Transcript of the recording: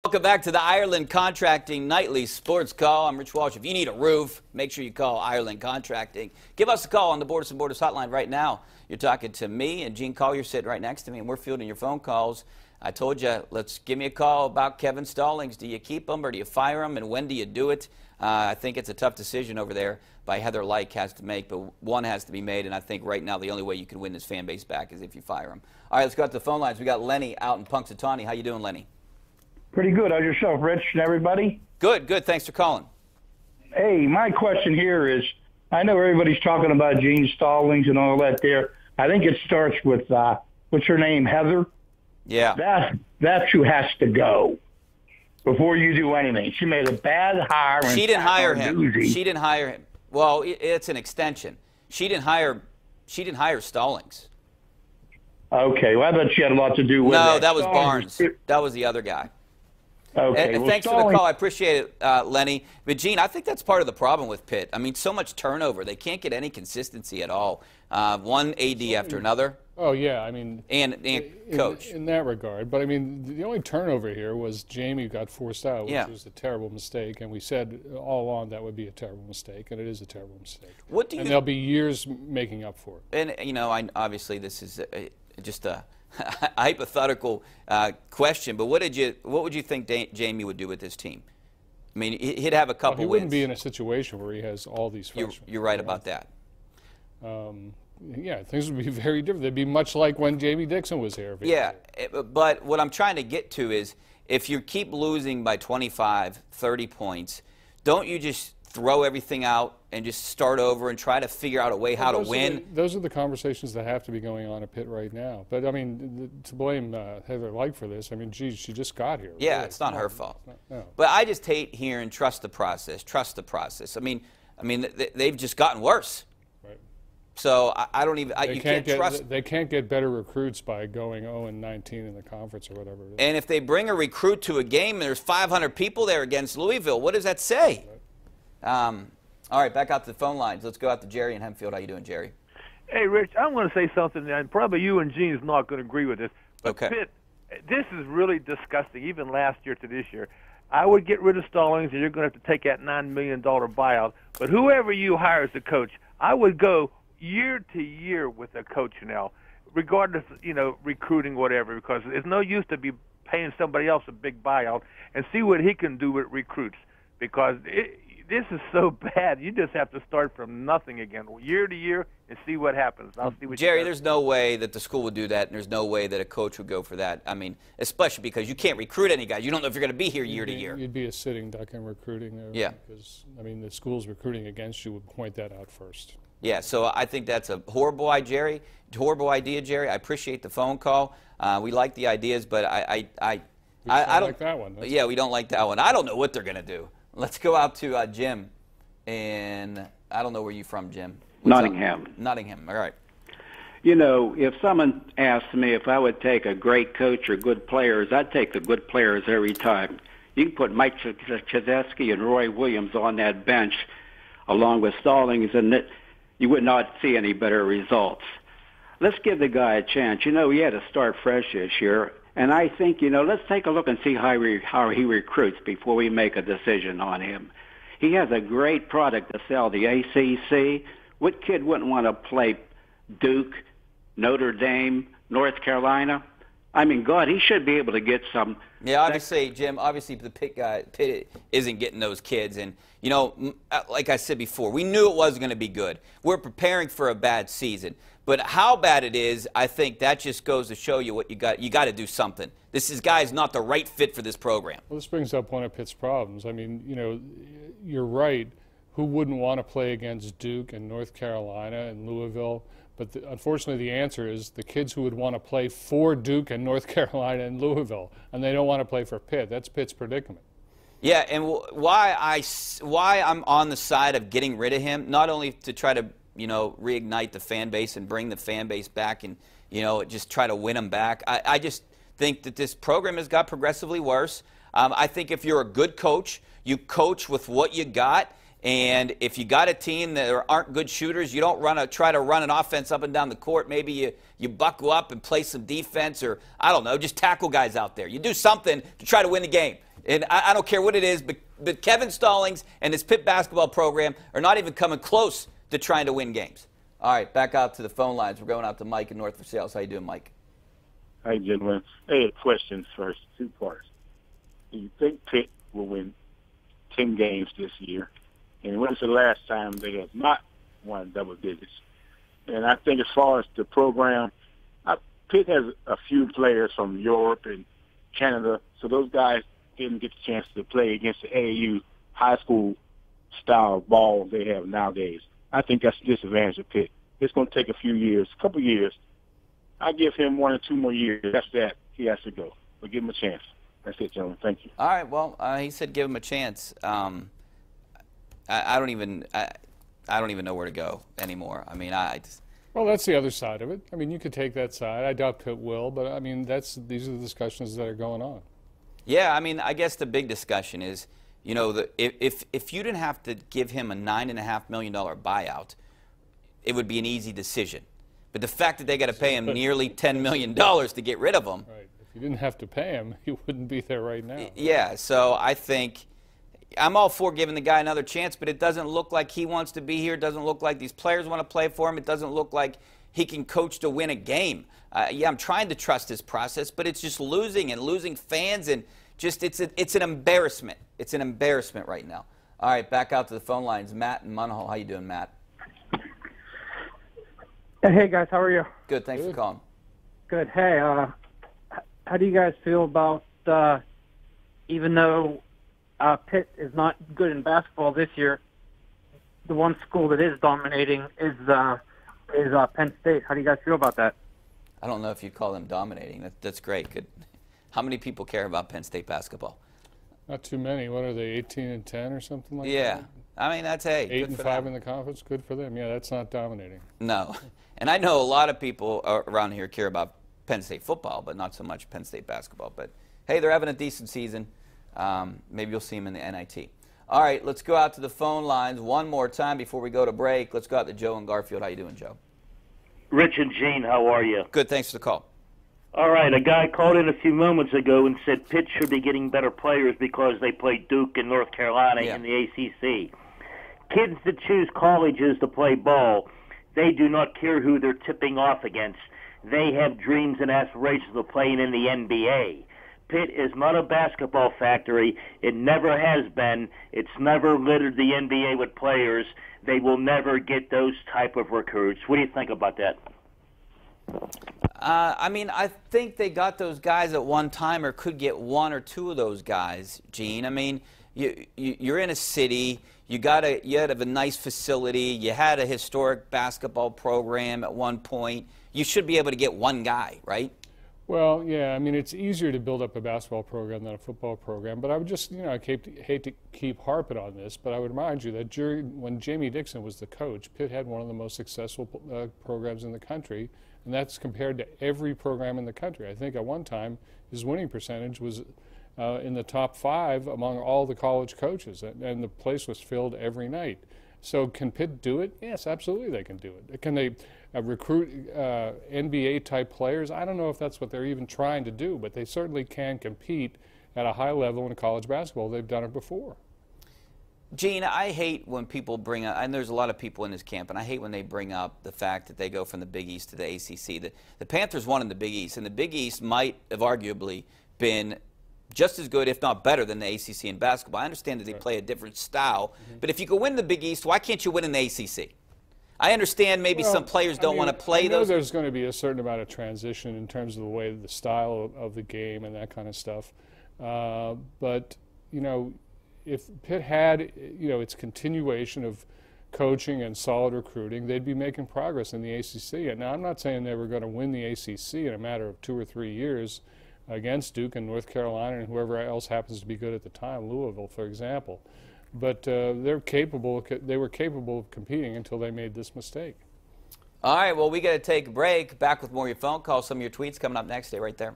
Welcome back to the Ireland Contracting Nightly Sports Call. I'm Rich Walsh. If you need a roof, make sure you call Ireland Contracting. Give us a call on the Borders and Borders hotline right now. You're talking to me and Gene Collier sitting right next to me, and we're fielding your phone calls. I told you, give me a call about Kevin Stallings. Do you keep him or do you fire him, and when do you do it? I think it's a tough decision over there by Heather Lyke has to make, but one has to be made, and I think right now the only way you can win this fan base back is if you fire him. All right, let's go out to the phone lines. We got Lenny out in Punxsutawney. How you doing, Lenny? Pretty good. How's yourself, Rich, and everybody? Good, good. Thanks for calling. Hey, my question here is, I know everybody's talking about Gene Stallings and all that there. I think it starts with, what's her name, Heather? Yeah. That's who has to go before you do anything. She made a bad hire. She didn't hire him. She didn't hire him. Well, it's an extension. She didn't hire Stallings. Okay. Well, I bet she had a lot to do with it. No, that was Barnes. That was the other guy. Okay. And thanks for the call. I appreciate it, Lenny. But, Gene, I think that's part of the problem with Pitt. I mean, so much turnover. They can't get any consistency at all. One AD after another. Oh, yeah. I mean, and coach. In that regard. But, I mean, the only turnover here was Jamie got forced out, which was a terrible mistake. And we said all along that would be a terrible mistake, and it is a terrible mistake. And there'll be years making up for it. And, you know, obviously this is just a hypothetical question, but what would you think Jamie would do with this team? I mean, he'd have a couple wins. He wouldn't be in a situation where he has all these freshmen. You're right about that. Yeah, things would be very different. They'd be much like when Jamie Dixon was here. Yeah, but what I'm trying to get to is if you keep losing by 25, 30 points, don't you just throw everything out and just start over and try to figure out a way how to win? Those are the conversations that have to be going on at Pitt right now. But, I mean, to blame Heather Lyke for this, I mean, geez, she just got here. Yeah, really. It's not her fault. No. But I just hate hearing trust the process, trust the process. I mean, they've just gotten worse. Right. So I don't even you can't trust. They can't get better recruits by going 0-19 in the conference or whatever it is. And if they bring a recruit to a game and there's 500 people there against Louisville, what does that say? Right. All right, back out to the phone lines. Let's go out to Jerry in Hempfield. How you doing, Jerry? Hey, Rich, I'm going to say something, and probably you and Gene's not going to agree with this. But okay. Pitt, this is really disgusting, even last year to this year. I would get rid of Stallings, and you're going to have to take that $9 million buyout. But whoever you hire as a coach, I would go year to year with a coach now, regardless, recruiting, whatever, because it's no use to be paying somebody else a big buyout and see what he can do with recruits, because this is so bad. You just have to start from nothing again, year to year, and see what happens. I'll see what Jerry, there's no way that the school would do that, and there's no way that a coach would go for that. I mean, especially because you can't recruit any guys. You don't know if you're going to be here year to year. You'd be a sitting duck in recruiting there. Yeah. Because, I mean, the schools recruiting against you would point that out first. Yeah, so I think that's a horrible idea, Jerry. I appreciate the phone call. We like the ideas, but I don't like that one. Yeah, we don't like that one. I don't know what they're going to do. Let's go out to Jim, and I don't know where you're from, Jim. Nottingham. Nottingham, all right. You know, if someone asked me if I would take a great coach or good players, I'd take the good players every time. You can put Mike Krzyzewski and Roy Williams on that bench along with Stallings, and you would not see any better results. Let's give the guy a chance. You know, he had to start fresh this year. And I think, let's take a look and see how he recruits before we make a decision on him. He has a great product to sell, the ACC. What kid wouldn't want to play Duke, Notre Dame, North Carolina? I mean, God, he should be able to get some. Yeah, obviously, Jim, the Pitt isn't getting those kids. And, like I said before, we knew it wasn't going to be good. We're preparing for a bad season. But how bad it is, I think that just goes to show you what you got. You got to do something. This guy's not the right fit for this program. Well, this brings up one of Pitt's problems. I mean, you're right. Who wouldn't want to play against Duke and North Carolina and Louisville? But unfortunately, the answer is the kids who would want to play for Duke and North Carolina and Louisville, and they don't want to play for Pitt. That's Pitt's predicament. Yeah, and why I'm on the side of getting rid of him, not only to try to reignite the fan base and bring the fan base back and, just try to win them back. I just think that this program has got progressively worse. I think if you're a good coach, you coach with what you got. And if you got a team that aren't good shooters, you don't try to run an offense up and down the court. Maybe you buckle up and play some defense, or, I don't know, just tackle guys out there. You do something to try to win the game. And I don't care what it is, but Kevin Stallings and his Pitt basketball program are not even coming close to trying to win games. All right, back out to the phone lines. We're going out to Mike in North Versailles. How you doing, Mike? Hi, gentlemen. Hey, questions first, 2 parts. Do you think Pitt will win 10 games this year? And when's the last time they have not won double digits? And I think as far as the program, Pitt has a few players from Europe and Canada, so those guys didn't get the chance to play against the AAU high school style ball they have nowadays. I think that's the disadvantage of Pitt. It's going to take a few years, a couple years. I give him 1 or 2 more years. That's that. He has to go. But give him a chance. That's it, gentlemen. Thank you. All right. Well, he said give him a chance. I don't even know where to go anymore. I mean, Well, that's the other side of it. I mean, you could take that side. I doubt Pitt will, but I mean, these are the discussions that are going on. Yeah, I mean, I guess the big discussion is, you know, if you didn't have to give him a $9.5 million buyout, it would be an easy decision. But the fact that they got to pay him nearly $10 million to get rid of him. Right. If you didn't have to pay him, he wouldn't be there right now. Yeah, so I think I'm all for giving the guy another chance, but it doesn't look like he wants to be here. It doesn't look like these players want to play for him. It doesn't look like he can coach to win a game. Yeah, I'm trying to trust his process, but it's just losing fans, and just it's an embarrassment. It's an embarrassment right now. All right, back out to the phone lines. Matt in Munhall. How you doing, Matt? Hey, guys. How are you? Good. Thanks for calling. Good. Hey, how do you guys feel about, even though Pitt is not good in basketball this year, the one school that is dominating is Penn State. How do you guys feel about that? I don't know if you'd call them dominating. That's great. How many people care about Penn State basketball? Not too many. What are they, 18-10 or something like that? Yeah. I mean, that's, hey, 8-5 in the conference. Good for them. Yeah, that's not dominating. No. And I know a lot of people around here care about Penn State football, but not so much Penn State basketball. But, hey, they're having a decent season. Maybe you'll see them in the NIT. All right, let's go out to the phone lines one more time before we go to break. Let's go out to Joe in Garfield. How you doing, Joe? Rich and Gene, how are you? Good, thanks for the call. All right, a guy called in a few moments ago and said Pitt should be getting better players because they play Duke and North Carolina in the ACC. Kids that choose colleges to play ball, they do not care who they're tipping off against. They have dreams and aspirations of playing in the NBA. Pitt is not a basketball factory. It never has been. It's never littered the NBA with players. They will never get those type of recruits. What do you think about that? I mean, I think they got those guys at one time, or could get 1 or 2 of those guys, Gene. I mean, you're in a city. You have a nice facility. You had a historic basketball program at one point. You should be able to get one guy, right? Well, yeah, I mean, it's easier to build up a basketball program than a football program. But I would just, I hate to keep harping on this, but I would remind you that when Jamie Dixon was the coach, Pitt had one of the most successful programs in the country, and that's compared to every program in the country. I think at one time his winning percentage was in the top 5 among all the college coaches, and the place was filled every night. So can Pitt do it? Yes, absolutely they can do it. Can they recruit NBA-type players? I don't know if that's what they're even trying to do, but they certainly can compete at a high level in college basketball. They've done it before. Gene, I hate when people bring up, and there's a lot of people in this camp, and I hate when they bring up the fact that they go from the Big East to the ACC. The Panthers won in the Big East, and the Big East might have arguably been just as good, if not better, than the ACC in basketball. I understand that they play a different style, but if you can win the Big East, why can't you win in the ACC? I understand maybe some players don't want to play those. There's going to be a certain amount of transition in terms of the way, the style of the game and that kind of stuff. But, if Pitt had, its continuation of coaching and solid recruiting, they'd be making progress in the ACC. And now I'm not saying they were going to win the ACC in a matter of 2 or 3 years against Duke and North Carolina and whoever else happens to be good at the time, Louisville, for example. But they were capable of competing until they made this mistake. All right, well, we got to take a break. Back with more of your phone calls, some of your tweets coming up next. Stay right there.